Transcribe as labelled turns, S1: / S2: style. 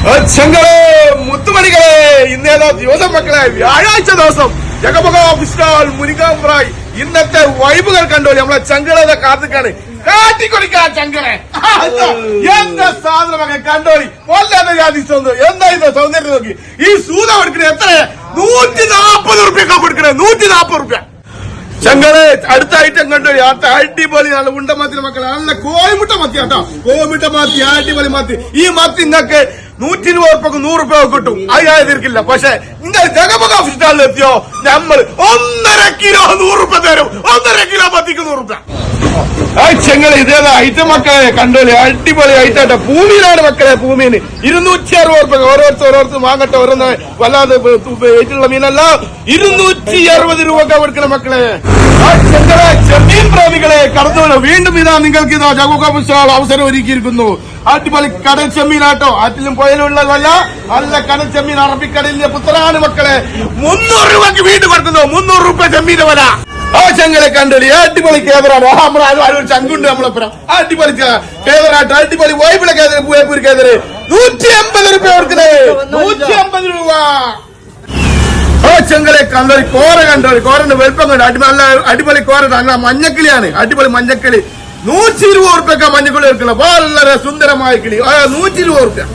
S1: ചെങ്കളെ മുത്തുമണികളെ ഇന്നേതാ ദിവസം മക്കളെ വ്യാഴാഴ്ച ദിവസം ജഗബഗ വിസ്റ്റാൽ മുനികാംബ്രായ് ഇന്നത്തെ വൈബുകൾ കണ്ടോളി നമ്മളെ ചങ്കളെ കാത്തിക്കാണ് കാട്ടിക്കൊടുക്കാ ചങ്കളെ എന്താ സാധനമൊക്കെ കണ്ടോളി വല്ലാതെ ജാതിച്ചോന്ന് എന്താ ഇത് സൗന്ദര്യം നോക്കി ഈ സൂത കൊടുക്കണേ എത്ര 140 റുപ്യ കൊടുക്കണേ 140 റുപ്യ ചങ്കളെ അടുത്ത ഐറ്റം കണ്ടോ അടിപൊളി നല്ല ഉണ്ടമാത്തി മക്കളെ നല്ല കോയമുട്ട മത്തി കേട്ടോ കോയമുട്ട മാത്തി അടിപൊളി മാത്തി ഈ മത്തി നിങ്ങൾക്ക് 120 ഉറുപ്പക്ക് 100 റുപ്യ കിട്ടും അയ്യാതിരിക്കില്ല പക്ഷെ നിങ്ങൾ ജഗബഗ ഫിസ്റ്റാളിൽ എത്തിയോ നമ്മൾ 1.5 കിലോ 100 റുപ്യ തരും 1.5 കിലോ മത്തിക്ക് 100 റുപ്യ ചെങ്ങളെ ഇതേതാ ഐറ്റം മക്കളെ കണ്ടോളി അടിപൊളി ഐറ്റാട്ടെ ഭൂമിയിലാണ് മക്കളെ ഭൂമിന് 260 ഉറുപ്പ ഓരോരുത്തർ വാങ്ങട്ടെ ഓരോന്ന് വല്ലാതെ വെയിറ്റുള്ള മീനല്ല 260 രൂപ കൊടുക്കണ മക്കളെ ചെങ്ങളെ ചെമ്മീൻ പ്രേമികളെ കടന്നു വീണ്ടും ഇതാ നിങ്ങൾക്ക് ഇതാ ജഗബഗ ഫിസ്റ്റാൾ അവസരം ഒരുക്കിയിരിക്കുന്നു അടിപൊളി കടൽ ചെമ്മീനാട്ടോ ആറ്റിലും പുഴയിലുള്ളതല്ല നല്ല കടൽ ചെമ്മീൻ അറബിക്കടലിന്റെ പുത്രനാണ് മക്കളെ 300 രൂപക്ക് വീണ്ടും കൊടുക്കുന്നു 300 രൂപ ചെമ്മീന്റെ വില ആ ചെങ്ങളെ കണ്ടോളി അടിപൊളി കേദറാണ് നമ്മളൊരു ചങ്കുണ്ട് നമ്മളൊപ്പം അടിപൊളി കേദറാട്ടോ അടിപൊളി വൈബിളെ കേദര പൂയപ്പൂര് കേദര് 150 രൂപ കൊടുക്കണേ 150 രൂപ ആ ചെങ്ങളെ കണ്ടോളി കോര കണ്ടോളി കോരന്റെ വെളുപ്പം കണ്ടോ നല്ല അടിപൊളി കോര നല്ല മഞ്ഞക്കിളിയാണ് അടിപൊളി മഞ്ഞക്കിളി 120 ഉറുപ്പ്യക്ക മഞ്ഞക്കിളി എടുക്കണം വളരെ സുന്ദരമായ കിളി 120 ഉറുപ്പ്യ